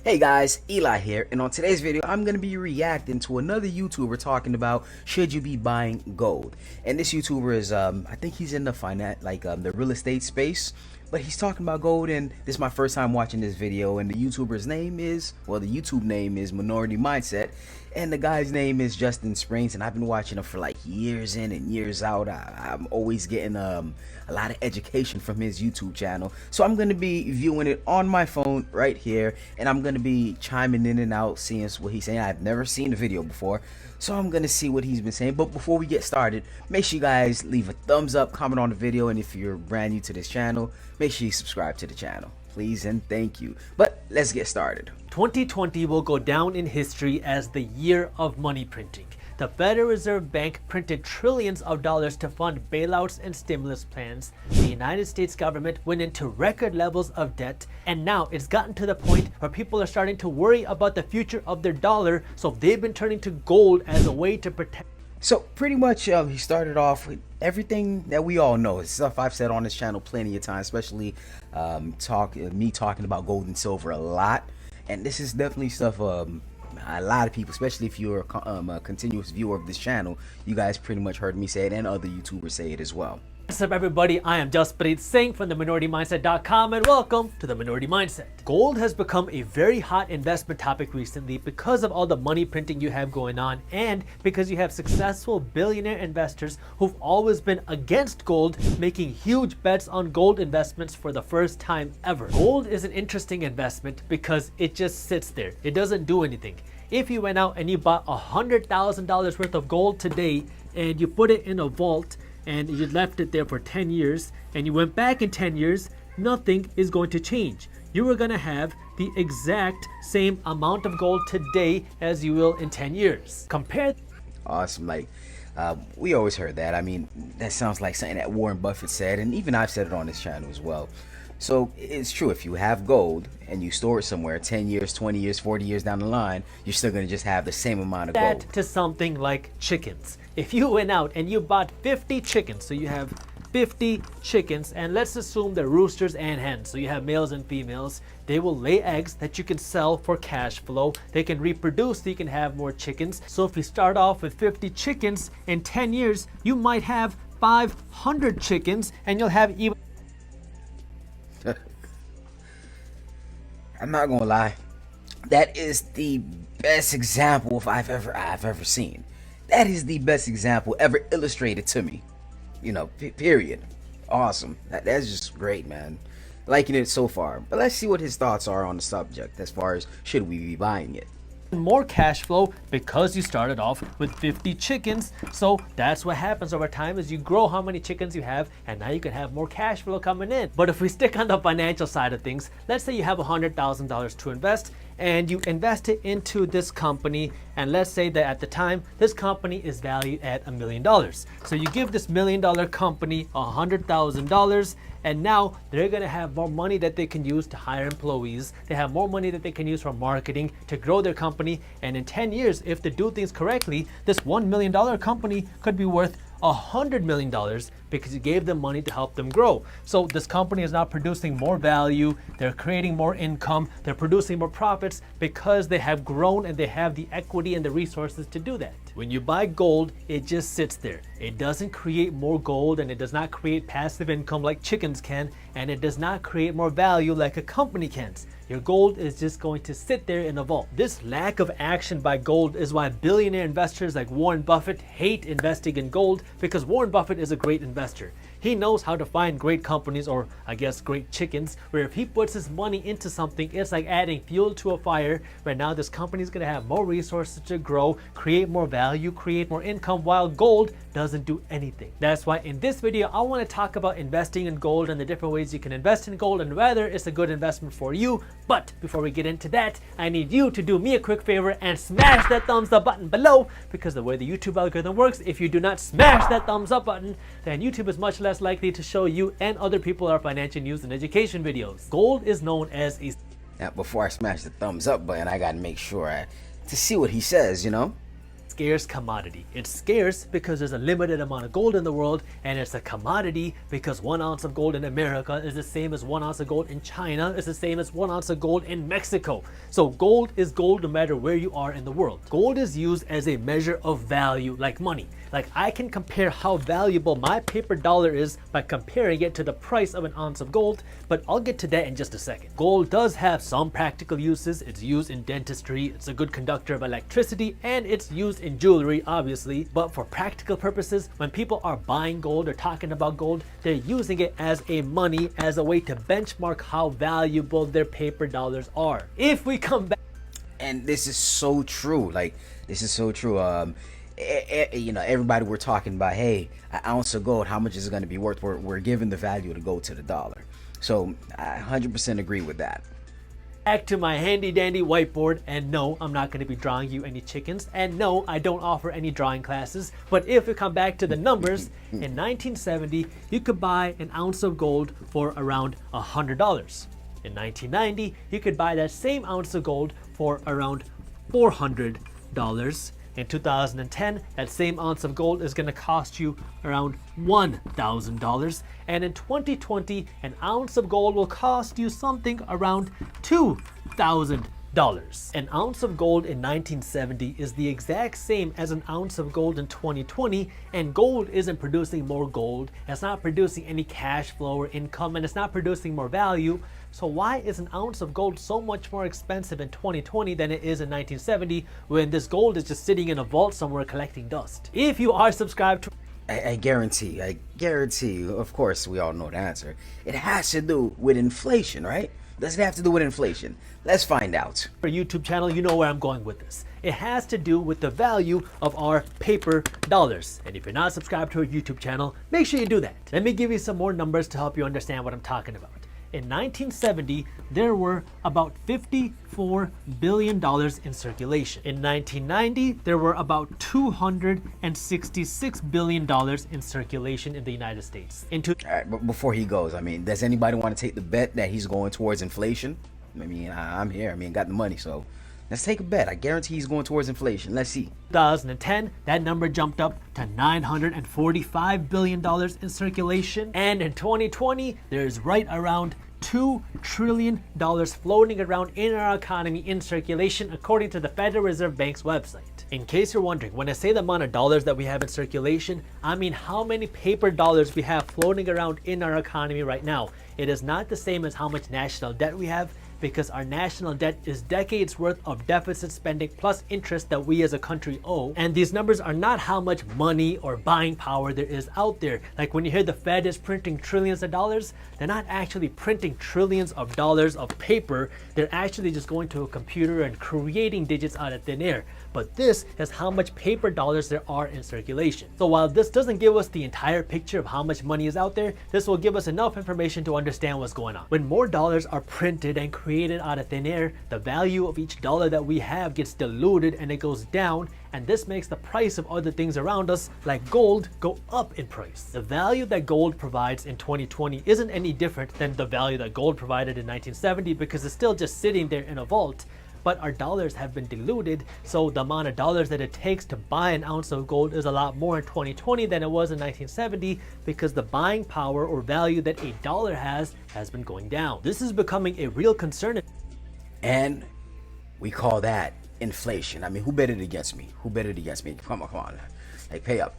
Hey guys, Eli here, and on today's video I'm going to be reacting to another YouTuber talking about should you be buying gold. And this YouTuber is I think he's in the the real estate space, but he's talking about gold, and this is my first time watching this video. And the YouTuber's name is, well, the YouTube name is Minority Mindset, and the guy's name is Justin Springs, and I've been watching him for like years in and years out. I'm always getting a lot of education from his YouTube channel, so I'm going to be viewing it on my phone right here, and I'm going to be chiming in and out, seeing what he's saying. I've never seen the video before, so I'm going to see what he's been saying. But before we get started, make sure you guys leave a thumbs up, comment on the video, and if you're brand new to this channel, make sure you subscribe to the channel, please and thank you. But let's get started. 2020 will go down in history as the year of money printing. The Federal Reserve Bank printed trillions of dollars to fund bailouts and stimulus plans. The United States government went into record levels of debt, and now it's gotten to the point where people are starting to worry about the future of their dollar, so they've been turning to gold as a way to protect. So pretty much he started off with everything that we all know. It's stuff I've said on this channel plenty of times, especially me talking about gold and silver a lot. And this is definitely stuff a lot of people, especially if you're a continuous viewer of this channel, you guys pretty much heard me say it, and other YouTubers say it as well. What's up everybody, I am jaspreet Singh from the minoritymindset.com, and welcome to the Minority Mindset. Gold has become a very hot investment topic recently because of all the money printing you have going on, and because you have successful billionaire investors who've always been against gold making huge bets on gold investments for the first time ever. Gold is an interesting investment because it just sits there. It doesn't do anything. If you went out and you bought $100,000 worth of gold today and you put it in a vault and you left it there for 10 years and you went back in 10 years, nothing is going to change. You are going to have the exact same amount of gold today as you will in 10 years. Compare. Awesome. Like we always heard that. I mean, that sounds like something that Warren Buffett said, and even I've said it on this channel as well. So it's true, if you have gold and you store it somewhere 10 years, 20 years, 40 years down the line, you're still going to just have the same amount of gold. To something like chickens. If you went out and you bought 50 chickens, so you have 50 chickens, and let's assume they're roosters and hens, so you have males and females. They will lay eggs that you can sell for cash flow. They can reproduce so you can have more chickens. So if you start off with 50 chickens, in 10 years you might have 500 chickens, and you'll have even I'm not gonna lie, that is the best example I've ever seen. That is the best example ever illustrated to me, you know, period. Awesome. That's just great, man. Liking it so far. But let's see what his thoughts are on the subject as far as should we be buying it. More cash flow because you started off with 50 chickens. So that's what happens over time, is you grow how many chickens you have, and now you can have more cash flow coming in. But if we stick on the financial side of things, let's say you have $100,000 to invest, and you invest it into this company, and let's say that at the time this company is valued at $1 million. So you give this $1 million company $100,000, and now they're gonna have more money that they can use to hire employees. They have more money that they can use for marketing to grow their company, and in 10 years, if they do things correctly, this $1 million company could be worth $100 million because you gave them money to help them grow. So this company is now producing more value, they're creating more income, they're producing more profits because they have grown and they have the equity and the resources to do that. When you buy gold, it just sits there. It doesn't create more gold, and it does not create passive income like chickens can, and it does not create more value like a company can. Your gold is just going to sit there in a vault. This lack of action by gold is why billionaire investors like Warren Buffett hate investing in gold, because Warren Buffett is a great investor. He knows how to find great companies, or I guess great chickens, where if he puts his money into something, it's like adding fuel to a fire, where now this company is going to have more resources to grow, create more value, create more income, while gold doesn't do anything. That's why in this video, I want to talk about investing in gold and the different ways you can invest in gold and whether it's a good investment for you. But before we get into that, I need you to do me a quick favor and smash that thumbs up button below, because the way the YouTube algorithm works, if you do not smash that thumbs up button, then YouTube is much less likely to show you and other people our financial news and education videos. Gold is known as a... Now, before I smash the thumbs up button, I gotta make sure to see what he says, you know. scarce commodity. It's scarce because there's a limited amount of gold in the world, and it's a commodity because 1 ounce of gold in America is the same as 1 ounce of gold in China, is the same as 1 ounce of gold in Mexico. So gold is gold no matter where you are in the world. Gold is used as a measure of value like money. Like I can compare how valuable my paper dollar is by comparing it to the price of an ounce of gold, but I'll get to that in just a second. Gold does have some practical uses. It's used in dentistry, it's a good conductor of electricity, and it's used in jewelry, obviously. But for practical purposes, when people are buying gold or talking about gold, they're using it as a money, as a way to benchmark how valuable their paper dollars are. If we come back, And this is so true. Like, this is so true. You know, everybody, we're talking about, hey, an ounce of gold, how much is it going to be worth? We're giving the value to go to the dollar. So I 100% agree with that. back to my handy dandy whiteboard, and no, I'm not going to be drawing you any chickens, and no, I don't offer any drawing classes. But if we come back to the numbers, in 1970 you could buy an ounce of gold for around $100. In 1990 you could buy that same ounce of gold for around $400. In 2010, that same ounce of gold is going to cost you around $1,000. And in 2020, an ounce of gold will cost you something around $2,000. An ounce of gold in 1970 is the exact same as an ounce of gold in 2020, and gold isn't producing more gold, it's not producing any cash flow or income, and it's not producing more value. So why is an ounce of gold so much more expensive in 2020 than it is in 1970 when this gold is just sitting in a vault somewhere collecting dust? If you are subscribed to I guarantee, of course we all know the answer. It has to do with inflation, right? Does it have to do with inflation? Let's find out. our YouTube channel, you know where I'm going with this. It has to do with the value of our paper dollars. And if you're not subscribed to our YouTube channel, make sure you do that. Let me give you some more numbers to help you understand what I'm talking about. In 1970, there were about $54 billion in circulation. In 1990, there were about $266 billion in circulation in the United States. All right, but before he goes, I mean, does anybody want to take the bet that he's going towards inflation? I mean, I'm here. I mean, got the money, so let's take a bet. I guarantee he's going towards inflation. Let's see. 2010, that number jumped up to $945 billion in circulation. And in 2020, there's right around $2 trillion floating around in our economy in circulation, according to the Federal Reserve Bank's website. In case you're wondering, when I say the amount of dollars that we have in circulation, I mean how many paper dollars we have floating around in our economy right now. It is not the same as how much national debt we have, because our national debt is decades worth of deficit spending plus interest that we as a country owe. And these numbers are not how much money or buying power there is out there. Like when you hear the Fed is printing trillions of dollars, they're not actually printing trillions of dollars of paper. They're actually just going to a computer and creating digits out of thin air. But this is how much paper dollars there are in circulation. So while this doesn't give us the entire picture of how much money is out there, this will give us enough information to understand what's going on. When more dollars are printed and created out of thin air, the value of each dollar that we have gets diluted and it goes down, and this makes the price of other things around us, like gold, go up in price. The value that gold provides in 2020 isn't any different than the value that gold provided in 1970, because it's still just sitting there in a vault. But our dollars have been diluted, so the amount of dollars that it takes to buy an ounce of gold is a lot more in 2020 than it was in 1970, because the buying power or value that a dollar has been going down. This is becoming a real concern. And we call that inflation. I mean, who betted against me? Who betted against me? Come on. Like, pay up.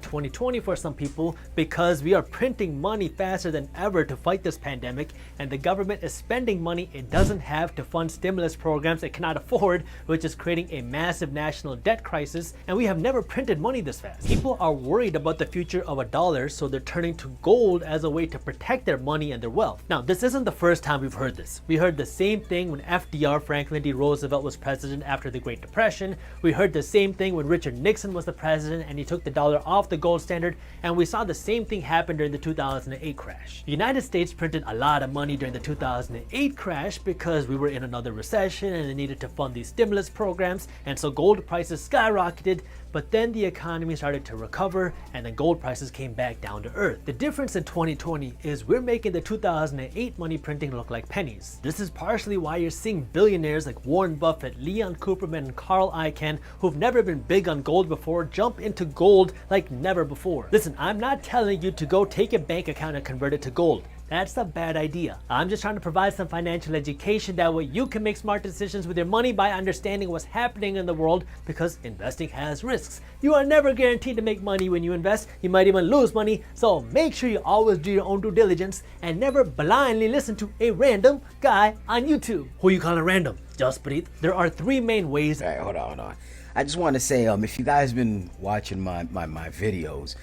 2020 for some people, because we are printing money faster than ever to fight this pandemic, and the government is spending money it doesn't have to fund stimulus programs it cannot afford, which is creating a massive national debt crisis, and we have never printed money this fast. People are worried about the future of a dollar, so they're turning to gold as a way to protect their money and their wealth. Now, this isn't the first time we've heard this. We heard the same thing when FDR, Franklin D. Roosevelt, was president after the Great Depression. We heard the same thing when Richard Nixon was the president and he took the dollar off the the gold standard, and we saw the same thing happen during the 2008 crash. The United States printed a lot of money during the 2008 crash because we were in another recession and they needed to fund these stimulus programs, and so gold prices skyrocketed. But then the economy started to recover and then gold prices came back down to earth. The difference in 2020 is we're making the 2008 money printing look like pennies. This is partially why you're seeing billionaires like Warren Buffett, Leon Cooperman, and Carl Icahn, who've never been big on gold before, jump into gold like never before. Listen, I'm not telling you to go take a bank account and convert it to gold. That's a bad idea. I'm just trying to provide some financial education, that way you can make smart decisions with your money by understanding what's happening in the world, because investing has risks. You are never guaranteed to make money when you invest. You might even lose money, so make sure you always do your own due diligence and never blindly listen to a random guy on YouTube. Who you calling random? Jaspreet. There are three main ways. All right, hold on. I just want to say, if you guys been watching my videos,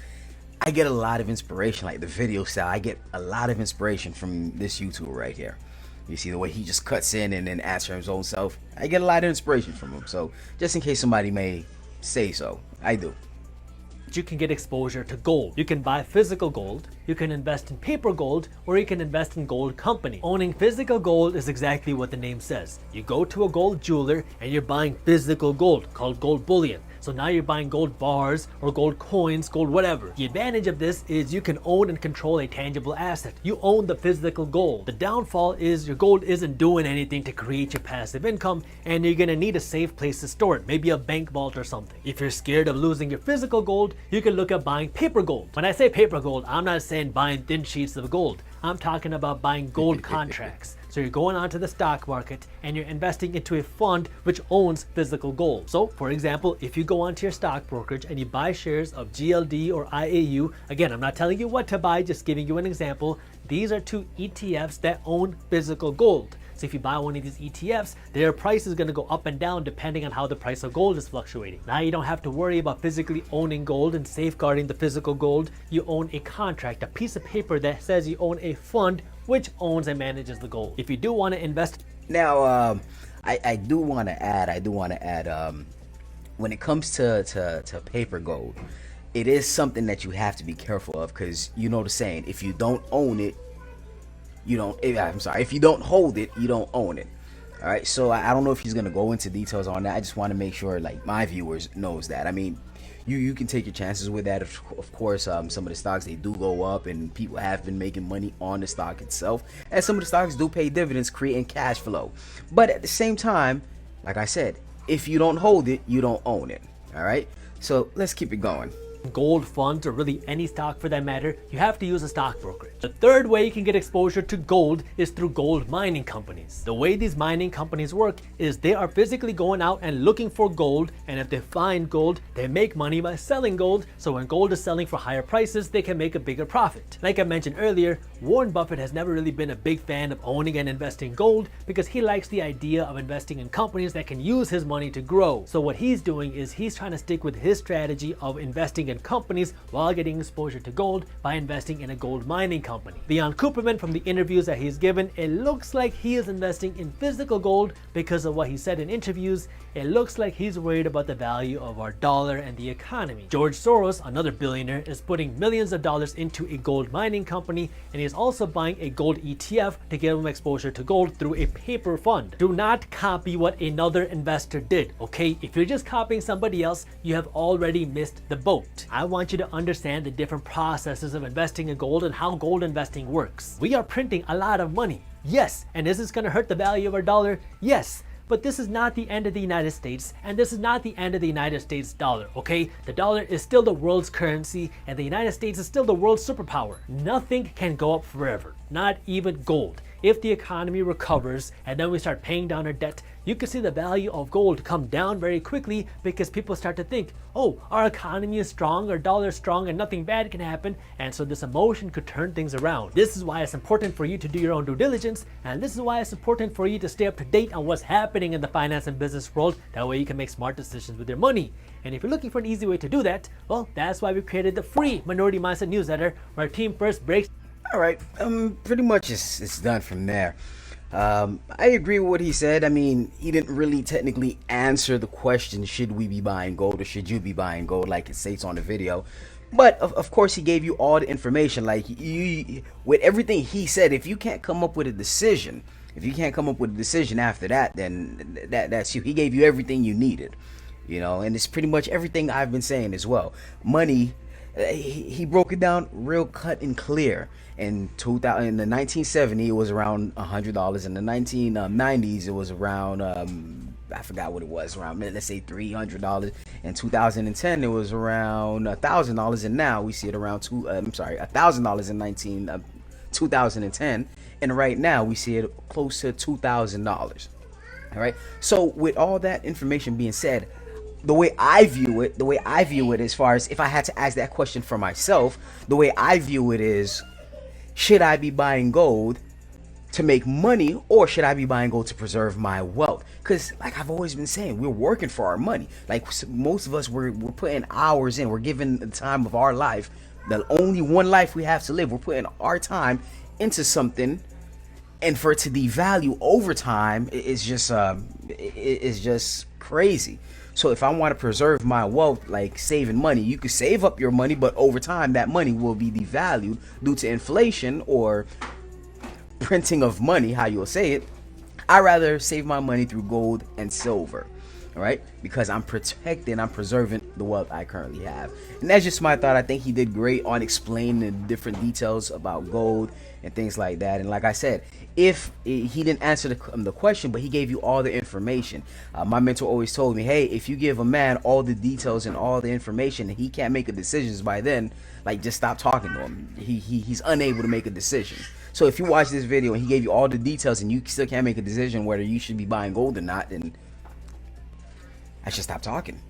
I get a lot of inspiration, like the video style. I get a lot of inspiration from this YouTuber right here. You see the way he just cuts in and then answers his own self. I get a lot of inspiration from him. So just in case somebody may say so, I do. You can get exposure to gold. You can buy physical gold, you can invest in paper gold, or you can invest in gold company. Owning physical gold is exactly what the name says. You go to a gold jeweler and you're buying physical gold called gold bullion. So now you're buying gold bars or gold coins, gold whatever. The advantage of this is you can own and control a tangible asset. You own the physical gold. The downfall is your gold isn't doing anything to create your passive income, and you're gonna need a safe place to store it, maybe a bank vault or something. If you're scared of losing your physical gold, you can look at buying paper gold. When I say paper gold, I'm not saying buying thin sheets of gold. I'm talking about buying gold contracts. So you're going onto the stock market and you're investing into a fund which owns physical gold. So for example, if you go onto your stock brokerage and you buy shares of GLD or IAU, again, I'm not telling you what to buy, just giving you an example. These are two ETFs that own physical gold. So if you buy one of these ETFs, their price is going to go up and down depending on how the price of gold is fluctuating. Now you don't have to worry about physically owning gold and safeguarding the physical gold. You own a contract, a piece of paper that says you own a fund which owns and manages the gold. If you do want to invest. Now, I do want to add, when it comes to paper gold, it is something that you have to be careful of, because you know the saying, if you don't own it, you don't, if you don't hold it, you don't own it. All right, so I don't know if he's gonna go into details on that. I just want to make sure, like, my viewers knows that. I mean, you can take your chances with that. Of course, some of the stocks, they do go up and people have been making money on the stock itself, and some of the stocks do pay dividends, creating cash flow. But at the same time, like I said, if you don't hold it, you don't own it. All right, so let's keep it going. Gold funds, or really any stock for that matter, you have to use a stock brokerage. The third way you can get exposure to gold is through gold mining companies. The way these mining companies work is they are physically going out and looking for gold, and if they find gold, they make money by selling gold. So when gold is selling for higher prices, they can make a bigger profit. Like I mentioned earlier, Warren Buffett has never really been a big fan of owning and investing gold because he likes the idea of investing in companies that can use his money to grow. So what he's doing is he's trying to stick with his strategy of investing in companies while getting exposure to gold by investing in a gold mining company. Leon Cooperman, from the interviews that he's given, it looks like he is investing in physical gold because of what he said in interviews. It looks like he's worried about the value of our dollar and the economy. George Soros, another billionaire, is putting millions of dollars into a gold mining company, and he is also buying a gold ETF to give him exposure to gold through a paper fund. Do not copy what another investor did, okay? If you're just copying somebody else, you have already missed the boat. I want you to understand the different processes of investing in gold and how gold investing works. We are printing a lot of money, yes, and is this going to hurt the value of our dollar? Yes. But this is not the end of the United States, and this is not the end of the United States dollar, okay? The dollar is still the world's currency, and the United States is still the world's superpower. Nothing can go up forever, not even gold. If the economy recovers and then we start paying down our debt, you can see the value of gold come down very quickly because people start to think, oh, our economy is strong, our dollar is strong, and nothing bad can happen. And so this emotion could turn things around. This is why it's important for you to do your own due diligence. And this is why it's important for you to stay up to date on what's happening in the finance and business world. That way you can make smart decisions with your money. And if you're looking for an easy way to do that, well, that's why we created the free Minority Mindset newsletter, where our team first breaks. All right, pretty much it's done from there. I agree with what he said. I mean, he didn't really technically answer the question, should we be buying gold or should you be buying gold, like it states on the video. But of course, he gave you all the information. Like, you, with everything he said, if you can't come up with a decision, after that, then that's you. He gave you everything you needed, and it's pretty much everything I've been saying as well. Money, he broke it down real cut and clear. In the 1970s, it was around $100. In the 1990s, it was around I forgot what it was, around, let's say $300. In 2010, it was around $1,000, and now we see it around $1,000 in 2010, and right now we see it close to $2,000. All right. So with all that information being said, the way I view it, as far as if I had to ask that question for myself, the way I view it is, should I be buying gold to make money, or should I be buying gold to preserve my wealth? Because like I've always been saying, we're working for our money. Like most of us, we're putting hours in. We're giving the time of our life, the only one life we have to live. We're putting our time into something, and for it to devalue over time is just crazy. So if I want to preserve my wealth, like saving money, you could save up your money, but over time that money will be devalued due to inflation or printing of money, how you'll say it. I rather save my money through gold and silver, all right? Because I'm preserving the wealth I currently have. And that's just my thought. I think he did great on explaining the different details about gold and things like that. And like I said, if he didn't answer the question, but he gave you all the information. My mentor always told me, hey, if you give a man all the details and all the information and he can't make a decision by then, like, just stop talking to him. He's unable to make a decision. So if you watch this video and he gave you all the details and you still can't make a decision whether you should be buying gold or not, then I should stop talking.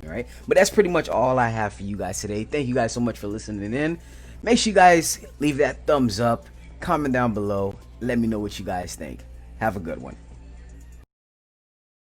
All right. But that's pretty much all I have for you guys today. Thank you guys so much for listening in. Make sure you guys leave that thumbs up, comment down below. Let me know what you guys think. Have a good one.